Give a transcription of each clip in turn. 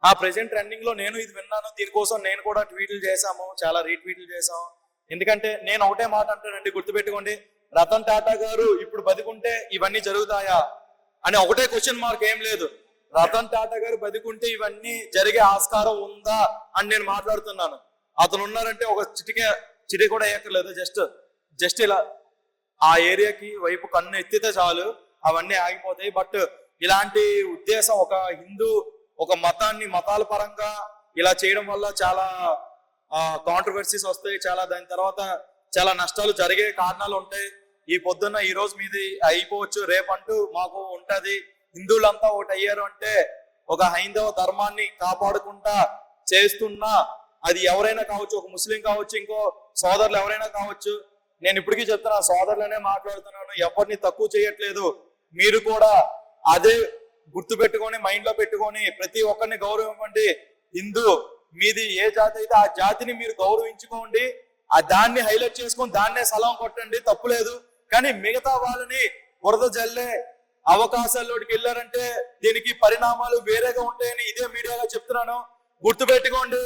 ఆ present trending లో నేను ఇది విన్నాను. దీనికోసం నేను కూడా ట్వీట్లు చేశాము, చాలా రీట్వీట్లు చేశాము. ఎందుకంటే నేను ఒకటే మాట అంటానండి, గుర్తుపెట్టుకోండి, రతన్ టాటా గారు ఇప్పుడు బతికుంటే ఇవన్నీ జరుగుతాయా అని ఒకటే క్వశ్చన్ మార్క్, ఏం లేదు. రతన్ టాటా గారు బతికుంటే ఇవన్నీ జరిగే ఆస్కారం ఉందా అని నేను మాట్లాడుతున్నాను. అతను ఉన్నారంటే ఒక చిటి కూడా వేయక్కర్లేదు, జస్ట్ ఇలా ఆ ఏరియాకి వైపు కన్ను ఎత్తితే చాలు అవన్నీ ఆగిపోతాయి. బట్ ఇలాంటి ఉద్దేశం ఒక హిందూ ఒక మతాల పరంగా ఇలా చేయడం వల్ల చాలా కాంట్రవర్సీస్ వస్తాయి, దాని తర్వాత చాలా నష్టాలు జరిగే కారణాలు ఉంటాయి. ఈ పొద్దున్న ఈ రోజు మీది అయిపోవచ్చు, రేపంటూ మాకు ఉంటది. హిందువులంతా ఒకటి అయ్యారు అంటే ఒక హైందవ ధర్మాన్ని కాపాడుకుంటా చేస్తున్నా, అది ఎవరైనా కావచ్చు, ఒక ముస్లిం కావచ్చు, ఇంకో సోదరులు ఎవరైనా కావచ్చు. నేను ఇప్పటికీ చెప్తున్నా, సోదరులనే మాట్లాడుతున్నాను, ఎవరిని తక్కువ చేయట్లేదు. మీరు కూడా అదే గుర్తు పెట్టుకొని, మైండ్ లో పెట్టుకొని ప్రతి ఒక్కరిని గౌరవం ఇవ్వండి. హిందూ మీది ఏ జాతి అయితే ఆ జాతిని మీరు గౌరవించుకోండి, దాన్ని హైలైట్ చేసుకొని దాన్నే సలాం కొట్టండి, తప్పులేదు. కానీ మిగతా వాళ్ళని బురద జల్లే అవకాశాల్లోకి వెళ్ళారంటే దీనికి పరిణామాలు వేరేగా ఉంటాయని ఇదే మీడియాలో చెప్తున్నాను. గుర్తుపెట్టుకోండి,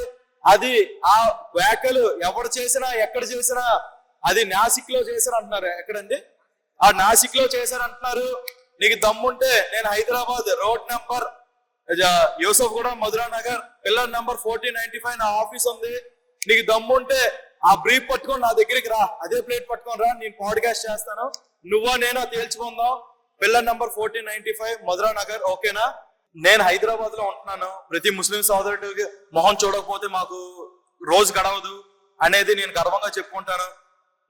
అది ఆ వ్యాఖ్యలు ఎవరు చేసినా ఎక్కడ చేసినా అది నాసిక్ లో చేశారు అంటున్నారు. ఎక్కడండి? ఆ నాసిక్ లో చేశారు అంటున్నారు. నీకు దమ్ముంటే నేను హైదరాబాద్ రోడ్ నెంబర్ యూసఫ్ కూడా మధురా నగర్ పిల్లర్ నెంబర్ 1495 నా ఆఫీస్ ఉంది. నీకు దమ్ముంటే ఆ బ్రీఫ్ పట్టుకొని నా దగ్గరికి రా, అదే ప్లేట్ పట్టుకొని రా, నేను పాడ్కాస్ట్ చేస్తాను, నువ్వా నేనా తేల్చుకుందాం. పిల్లర్ నెంబర్ 1495 మధురా నగర్, ఓకేనా? నేను హైదరాబాద్ లో ఉంటున్నాను. ప్రతి ముస్లిం సోదరుడికి మొహం చూడకపోతే మాకు రోజు గడవదు అనేది నేను గర్వంగా చెప్పుకుంటాను.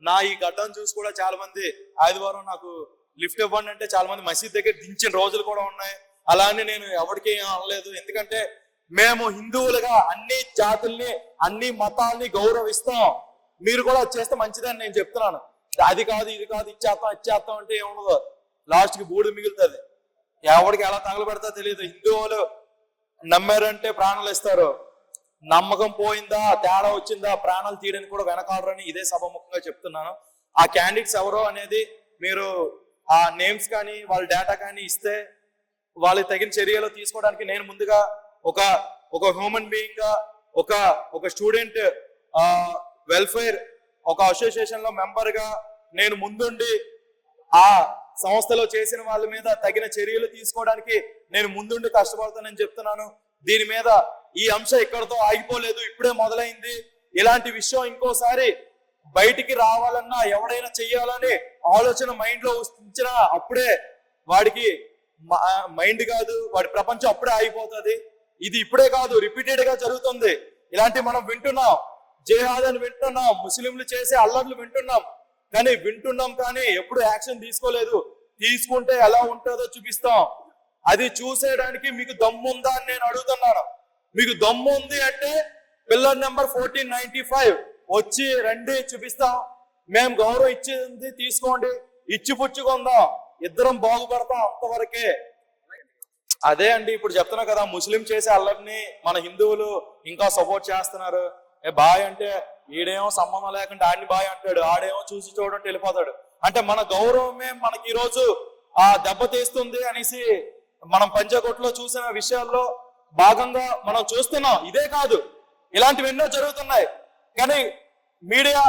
నా ఈ గడ్డం చూసి కూడా చాలా మంది ఆదివారం నాకు లిఫ్ట్ ఇవ్వండి అంటే చాలా మంది మసీద్ దగ్గర దించిన రోజులు కూడా ఉన్నాయి. అలానే నేను ఎవరికి ఏం అనలేదు, ఎందుకంటే మేము హిందువులుగా అన్ని జాతుల్ని అన్ని మతాల్ని గౌరవిస్తాం. మీరు కూడా చేస్తే మంచిదని నేను చెప్తున్నాను. అది కాదు ఇది కాదు ఇచ్చేస్తాం అంటే ఏముండదు, లాస్ట్ కి బూడి మిగులుతుంది. ఎవరికి ఎలా తగలబెడతా తెలియదు. హిందువులు నమ్మారంటే ప్రాణాలు ఇస్తారు, నమ్మకం పోయిందా తేడా వచ్చిందా ప్రాణాలు తీయడానికి కూడా వెనకాడరని ఇదే సభముఖంగా చెప్తున్నాను. ఆ క్యాండిడేట్స్ ఎవరో అనేది మీరు ఆ నేమ్స్ కానీ వాళ్ళ డేటా కానీ ఇస్తే వాళ్ళకి తగిన చర్యలు తీసుకోవడానికి నేను ముందుగా ఒక హ్యూమన్ బీయింగ్ గా ఒక స్టూడెంట్ వెల్ఫేర్ ఒక అసోసియేషన్ లో మెంబర్ గా నేను ముందుండి ఆ సంస్థలో చేసిన వాళ్ళ మీద తగిన చర్యలు తీసుకోవడానికి నేను ముందుండి కష్టపడతానని చెప్తున్నాను. దీని మీద ఈ అంశం ఇక్కడతో ఆగిపోలేదు, ఇప్పుడే మొదలైంది. ఇలాంటి విషయం ఇంకోసారి బయటికి రావాలన్నా ఎవడైనా చెయ్యాలని ఆలోచన మైండ్ లో ఉంచినా అప్పుడే వాడికి మైండ్ కాదు, వాడి ప్రపంచం అప్పుడే ఆగిపోతుంది. ఇది ఇప్పుడే కాదు, రిపీటెడ్ గా జరుగుతుంది. ఇలాంటివి మనం వింటున్నాం, జిహాద్ అని వింటున్నాం, ముస్లింలు చేసే అల్లర్లు వింటున్నాం, కానీ ఎప్పుడు యాక్షన్ తీసుకోలేదు. తీసుకుంటే ఎలా ఉంటుందో చూపిస్తాం. అది చూసేయడానికి మీకు దమ్ము ఉందా అని నేను అడుగుతున్నాను. మీకు దమ్ము ఉంది అంటే పిల్లర్ నెంబర్ 1495 వచ్చి రండి, చూపిస్తాం. మేము గౌరవం ఇచ్చింది తీసుకోండి, ఇచ్చి పుచ్చుకుందాం, ఇద్దరం బాగుపడతాం, అంతవరకే. అదే అండి ఇప్పుడు చెప్తున్నా కదా, ముస్లిం చేసే అల్లరిని మన హిందువులు ఇంకా సపోర్ట్ చేస్తున్నారు. బాయ్ అంటే ఈడేమో సంబంధం లేకుండా ఆడిని బాయ్ అంటాడు, ఆడేమో చూసి చూడండి వెళ్ళిపోతాడు. అంటే మన గౌరవమే మనకి ఈ రోజు దెబ్బతీస్తుంది అనేసి మనం పంచకోట్లో చూసిన విషయాల్లో భాగంగా మనం చూస్తున్నాం. ఇదే కాదు, ఇలాంటివి ఎన్నో జరుగుతున్నాయి. కానీ మీడియా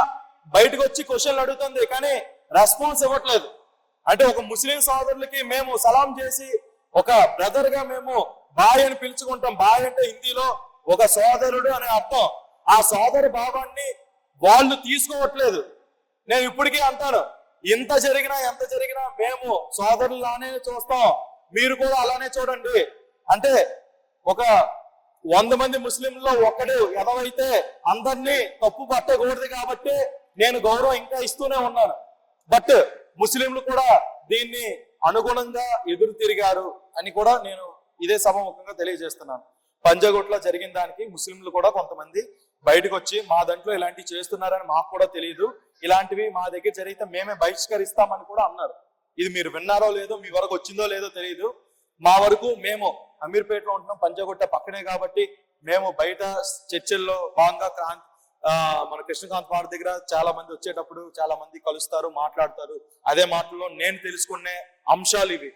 బయటకు వచ్చి క్వశ్చన్లు అడుగుతుంది, కానీ రెస్పాన్స్ ఇవ్వట్లేదు. అంటే ఒక ముస్లిం సోదరులకి మేము సలాం చేసి ఒక బ్రదర్ గా మేము బాయ్ అని పిలుచుకుంటాం. బాయ్ అంటే హిందీలో ఒక సోదరుడు అనే అర్థం. ఆ సోదరు భావాన్ని వాళ్ళు తీసుకోవట్లేదు. నేను ఇప్పటికీ అంటాను, ఎంత జరిగినా మేము సోదరులానే చూస్తాం, మీరు కూడా అలానే చూడండి. అంటే ఒక 100 మంది ముస్లింల్లో ఒక్కడు ఎదవైతే అందరినీ తప్పు పట్టకూడదు కాబట్టి నేను గౌరవం ఇంకా ఇస్తూనే ఉన్నాను. బట్ ముస్లింలు కూడా దీన్ని అనుగుణంగా ఎదురు తిరిగారు అని కూడా నేను ఇదే సభముఖంగా తెలియజేస్తున్నాను. పంజాగుట్లో జరిగిన దానికి ముస్లింలు కూడా కొంతమంది బయటకు వచ్చి మా దాంట్లో ఇలాంటివి చేస్తున్నారని మాకు కూడా తెలియదు, ఇలాంటివి మా దగ్గర జరిగితే మేమే బహిష్కరిస్తామని కూడా అన్నారు. ఇది మీరు విన్నారో లేదో, మీ వరకు వచ్చిందో లేదో తెలియదు. మా వరకు మేము అమీర్పేటలో ఉంటున్నాం, పంజాగుట్ట పక్కనే కాబట్టి మేము బయట చర్చల్లో భాగంగా మన కృష్ణకాంత్ పార్క్ దగ్గర చాలా మంది వచ్చేటప్పుడు చాలా మంది కలుస్తారు, మాట్లాడతారు. అదే మాటల్లో నేను తెలుసుకునే అంశాలు ఇవి.